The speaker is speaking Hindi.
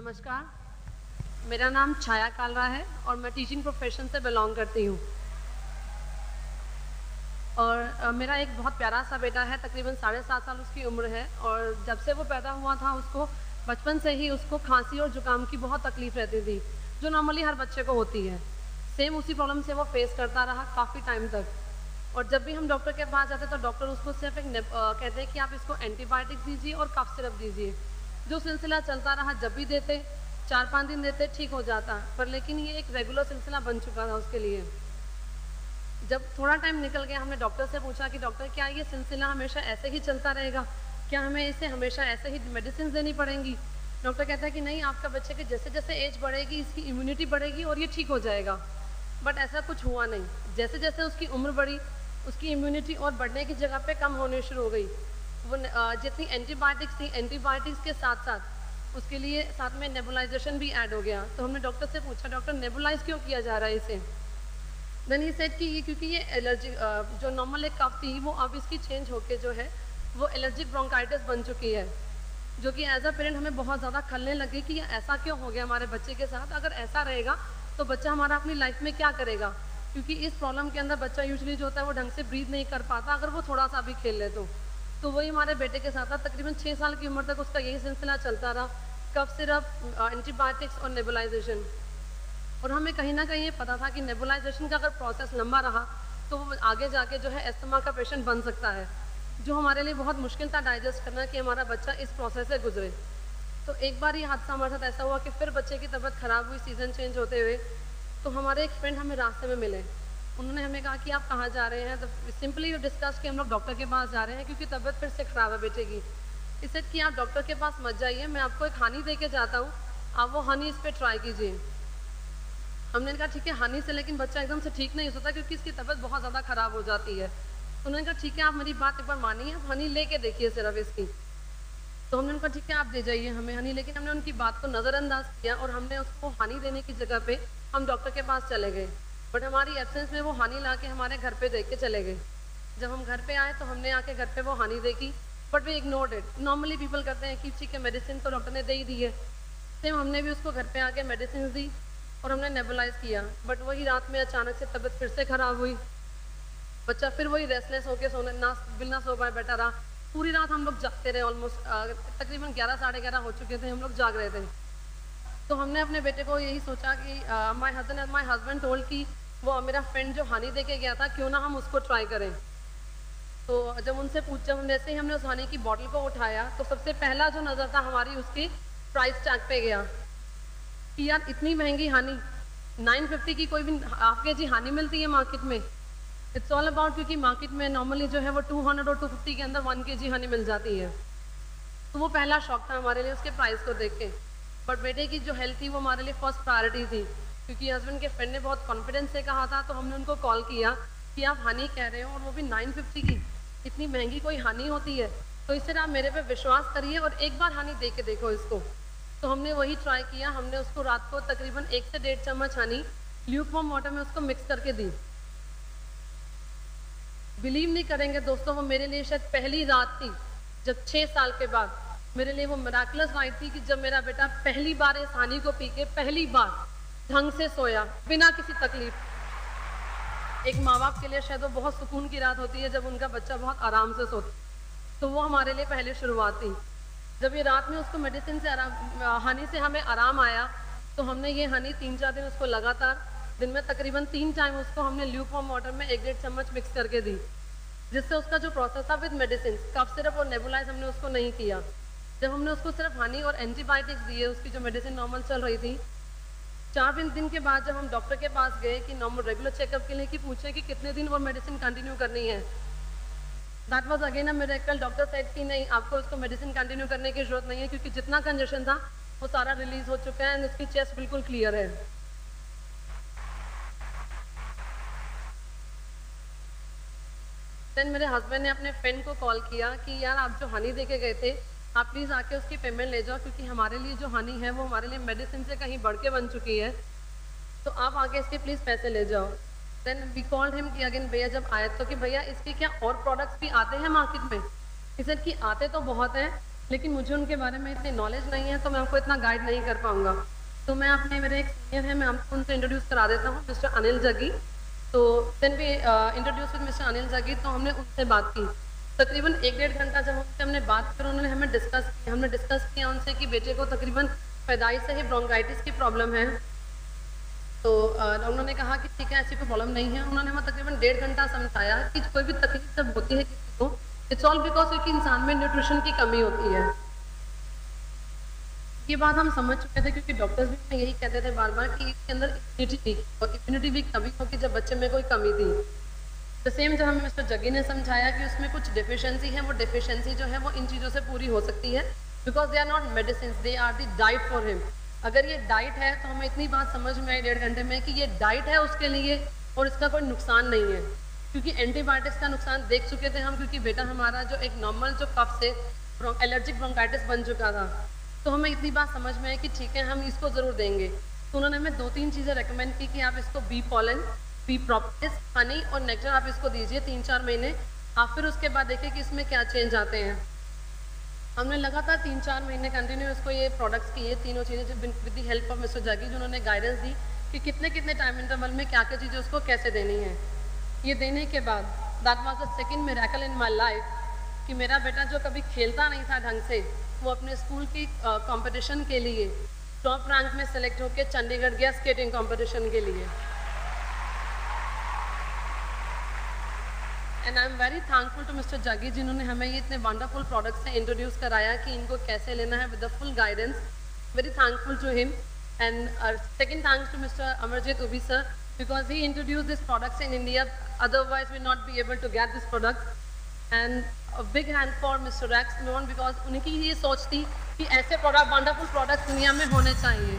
नमस्कार, मेरा नाम छाया कालरा है और मैं टीचिंग प्रोफेशन से बिलोंग करती हूँ। और मेरा एक बहुत प्यारा सा बेटा है, तकरीबन 7.5 साल उसकी उम्र है। और जब से वो पैदा हुआ था उसको बचपन से ही उसको खांसी और जुकाम की बहुत तकलीफ़ रहती थी, जो नॉर्मली हर बच्चे को होती है। सेम उसी प्रॉब्लम से वो फेस करता रहा काफ़ी टाइम तक। और जब भी हम डॉक्टर के पास जाते तो डॉक्टर उसको सिर्फ कहते हैं कि आप इसको एंटीबायोटिक्स दीजिए और कफ सिरप दीजिए। जो सिलसिला चलता रहा, जब भी देते 4-5 दिन देते ठीक हो जाता, पर लेकिन ये एक रेगुलर सिलसिला बन चुका था उसके लिए। जब थोड़ा टाइम निकल गया, हमने डॉक्टर से पूछा कि डॉक्टर क्या ये सिलसिला हमेशा ऐसे ही चलता रहेगा, क्या हमें इसे हमेशा ऐसे ही मेडिसिन देनी पड़ेंगी? डॉक्टर कहता है कि नहीं, आपका बच्चे की जैसे जैसे एज बढ़ेगी इसकी इम्यूनिटी बढ़ेगी और ये ठीक हो जाएगा। बट ऐसा कुछ हुआ नहीं। जैसे जैसे उसकी उम्र बढ़ी उसकी इम्यूनिटी और बढ़ने की जगह पे कम होनी शुरू हो गई। वो जितनी एंटीबायोटिक्स थी, एंटीबायोटिक्स के साथ साथ उसके लिए साथ में नेबुलाइजेशन भी ऐड हो गया। तो हमने डॉक्टर से पूछा, डॉक्टर नेबुलाइज क्यों किया जा रहा है इसे? देन ही सेड कि ये क्योंकि ये एलर्जी जो नॉर्मल एक कफ थी वो अब इसकी चेंज होके जो है वो एलर्जिक ब्रोंकाइटिस बन चुकी है, जो कि एज अ पेरेंट हमें बहुत ज़्यादा खलने लगे कि ऐसा क्यों हो गया हमारे बच्चे के साथ। अगर ऐसा रहेगा तो बच्चा हमारा अपनी लाइफ में क्या करेगा? क्योंकि इस प्रॉब्लम के अंदर बच्चा यूजुअली जो होता है वो ढंग से ब्रीथ नहीं कर पाता अगर वो थोड़ा सा भी खेल ले तो वही हमारे बेटे के साथ था। तकरीबन 6 साल की उम्र तक उसका यही सिलसिला चलता रहा, कफ सिरप, एंटीबायोटिक्स और नेबुलाइजेशन। और हमें कहीं ना कहीं ये पता था कि नेबुलाइजेशन का अगर प्रोसेस लंबा रहा तो वो आगे जाके जो है अस्थमा का पेशेंट बन सकता है, जो हमारे लिए बहुत मुश्किल था डाइजेस्ट करना कि हमारा बच्चा इस प्रोसेस से गुजरे। तो एक बार ये हादसा हमारे साथ ऐसा हुआ कि फिर बच्चे की तबीयत ख़राब हुई सीज़न चेंज होते हुए। तो हमारे एक फ्रेंड हमें रास्ते में मिले, उन्होंने हमें कहा कि आप कहाँ जा रहे हैं? तो सिंपली डिस्कस कि हम लोग डॉक्टर के पास जा रहे हैं क्योंकि तबीयत फिर से ख़राब है बेटे की। इससे कि आप डॉक्टर के पास मत जाइए, मैं आपको एक हनी दे के जाता हूँ, आप वो हनी इस पर ट्राई कीजिए। हमने कहा ठीक है हनी से, लेकिन बच्चा एकदम से ठीक नहीं हो सकता क्योंकि इसकी तबीयत बहुत ज़्यादा ख़राब हो जाती है। तो उन्होंने कहा ठीक है, आप मेरी बात एक बार मानिए, आप हनी ले के देखिए सिर्फ इसकी। तो हमने उनका ठीक है आप दे जाइए हमें हनी, लेकिन हमने उनकी बात को नज़रअंदाज किया और हमने उसको हनी देने की जगह पे हम डॉक्टर के पास चले गए। बट हमारी एब्सेंस में वो हनी ला के हमारे घर पे दे के चले गए। जब हम घर पे आए तो हमने आके घर पे वो हनी देखी, but way ignored it. Normally people करते हैं कि ठीक है मेडिसिन तो डॉक्टर ने दे ही दी है। सेम हमने भी उसको घर पे आके मेडिसिन दी और हमने नेबुलाइज किया। बट वही रात में अचानक से तबीयत फिर से ख़राब हुई, बच्चा फिर वही रेस्टलेस होकर सोने बिना सो पाए बैठा रहा। पूरी रात हम लोग जागते रहे, ऑलमोस्ट तकरीबन 11 साढ़े 11 हो चुके थे, हम लोग जाग रहे थे। तो हमने अपने बेटे को यही सोचा कि माय हस्बैंड टोल्ड कि वो मेरा फ्रेंड जो हनी दे के गया था क्यों ना हम उसको ट्राई करें। तो जब जैसे ही हमने उस हनी की बॉटल को उठाया तो सबसे पहला जो नज़र था हमारी उसकी प्राइस टैग पे गया कि यार इतनी महंगी हनी, 950 की कोई भी हाफ केजी हनी मिलती है मार्केट में। इट्स ऑल अबाउट, क्योंकि मार्केट में नॉर्मली जो है वो 200 और 250 के अंदर 1 केजी हनी मिल जाती है। तो वो पहला शौक था हमारे लिए उसके प्राइस को देख के। बट बेटे की जो हेल्थ थी वो हमारे लिए फर्स्ट प्रायोरिटी थी, क्योंकि हस्बैंड के फ्रेंड ने बहुत कॉन्फिडेंस से कहा था। तो हमने उनको कॉल किया कि आप हनी कह रहे हो और वो भी 950 की, इतनी महंगी कोई हनी होती है? तो इससे आप मेरे पे विश्वास करिए और एक बार हनी दे के देखो इसको। तो हमने वही ट्राई किया। हमने उसको रात को तकरीबन 1 से 1.5 चम्मच हनी ल्यूकवार्म वाटर में उसको मिक्स करके दी। बिलीव नहीं करेंगे दोस्तों, वो मेरे लिए शायद पहली रात थी जब 6 साल के बाद मेरे लिए वो मिराकुलस नाइट थी कि जब मेरा बेटा पहली बार इस हनी को पी के पहली बार ढंग से सोया बिना किसी तकलीफ। एक माँ बाप के लिए शायद वो बहुत सुकून की रात होती है जब उनका बच्चा बहुत आराम से सोता। तो वो हमारे लिए पहली शुरुआत थी। जब ये रात में उसको मेडिसिन से हनी से हमें आराम आया तो हमने ये हनी 3-4 दिन उसको लगातार दिन में तकरीबन 3 टाइम उसको हमने ल्यूकवार्म वाटर में 1-1.5 चम्मच मिक्स करके दी, जिससे उसका जो प्रोसेस था विद मेडिसिन, कफ सिरप और नेबुलाइज हमने उसको नहीं किया। जब हमने उसको सिर्फ हनी और एंटीबायोटिक्स दिए, उसकी जो मेडिसिन नॉर्मल चल रही थी, 4 दिन के बाद जब हम डॉक्टर के पास गए कि नॉर्मल रेगुलर चेकअप के लिए कि पूछे कि कितने दिन वो मेडिसिन कंटिन्यू करनी है, that was again a miracle. Doctor said कि नहीं, आपको उसको मेडिसिन कंटिन्यू करने की जरूरत नहीं है क्योंकि जितना कंजेशन था वो सारा रिलीज हो चुका है एंड उसकी चेस्ट बिल्कुल क्लियर है। देन मेरे हस्बैंड ने अपने फ्रेंड को कॉल किया कि यार आप जो हनी दे के गए थे आप प्लीज़ आके उसकी पेमेंट ले जाओ, क्योंकि हमारे लिए जो हनी है वो हमारे लिए मेडिसिन से कहीं बढ़ के बन चुकी है, तो आप आके इसके प्लीज़ पैसे ले जाओ। देन वी कॉल्ड हिम कि अगेन भैया जब आए तो कि भैया इसके क्या और प्रोडक्ट्स भी आते हैं मार्केट में? इसे कि आते तो बहुत हैं लेकिन मुझे उनके बारे में इतनी नॉलेज नहीं है, तो मैं आपको इतना गाइड नहीं कर पाऊँगा। तो मैं अपने मेरे एक सीनियर हैं, मैं आपको उनसे इंट्रोड्यूस करा देता हूँ, मिस्टर अनिल जग्गी। तो then we introduce with mister Anil Jaggi, तो हमने उनसे बात की। तकरीबन 1 डेढ़ घंटा जब उनसे हमने बात की, उन्होंने हमें हमने डिस्कस किया उनसे कि बेटे को तकरीबन पैदाइश से ही ब्रोंकाइटिस की प्रॉब्लम है। तो उन्होंने कहा कि ठीक है, ऐसी कोई प्रॉब्लम नहीं है। उन्होंने हमें तकरीबन 1.5 घंटा समझाया कि कोई भी तकलीफ जब होती है किसी को, इट्स ऑल बिकॉज क्योंकि इंसान में न्यूट्रिशन की कमी होती है। ये बात हम समझ चुके थे, क्योंकि डॉक्टर्स भी हमें यही कहते थे बार बार कि इसके अंदर इम्यूनिटी वीक तभी होगी जब बच्चे में कोई कमी थी। द सेम जब हमें मिस्टर जग्गी ने समझाया कि उसमें कुछ डिफिशियंसी है, वो डिफिशियंसी जो है वो इन चीज़ों से पूरी हो सकती है, because they are not medicine, they are the diet for him. अगर ये डाइट है तो हमें इतनी बात समझ में आई 1.5 घंटे में कि ये डाइट है उसके लिए और इसका कोई नुकसान नहीं है, क्योंकि एंटीबायोटिक्स का नुकसान देख चुके थे हम, क्योंकि बेटा हमारा जो एक नॉर्मल जो कफ से एलर्जिक ब्रोंकाइटिस बन चुका था। तो हमें इतनी बात समझ में है कि ठीक है, हम इसको ज़रूर देंगे। तो उन्होंने हमें 2-3 चीज़ें रेकमेंड की कि आप इसको bee pollen, bee propolis, honey और नेक्टर आप इसको दीजिए 3-4 महीने। आप फिर उसके बाद देखिए कि इसमें क्या चेंज आते हैं। हमने लगातार 3-4 महीने कंटिन्यू इसको ये प्रोडक्ट्स किए, तीनों चीज़ें, जो with the help of mister Jaggi, जिन्होंने गाइडेंस दी कि कितने कितने टाइम इंटरवल में क्या क्या चीज़ें उसको कैसे देनी है। ये देने के बाद that was the second miracle in my life, कि मेरा बेटा जो कभी खेलता नहीं था ढंग से, वो अपने स्कूल की कंपटीशन के लिए टॉप रैंक में सेलेक्ट होकर चंडीगढ़ गया स्केटिंग कंपटीशन के लिए। And I am very thankful to mister Jaggi, जिन्होंने हमें ये इतने वंडरफुल प्रोडक्ट्स से इंट्रोड्यूस कराया कि इनको कैसे लेना है with the full guidance. Very thankful to him. And second thanks to mister Amarjeet Ubi sir, because he introduced these products in India, otherwise we not be able to get this product. And a big hand for Mr. Rex Noon, because उनकी ये सोच थी कि ऐसे प्रोडक्ट, वंडरफुल प्रोडक्ट दुनिया में होने चाहिए।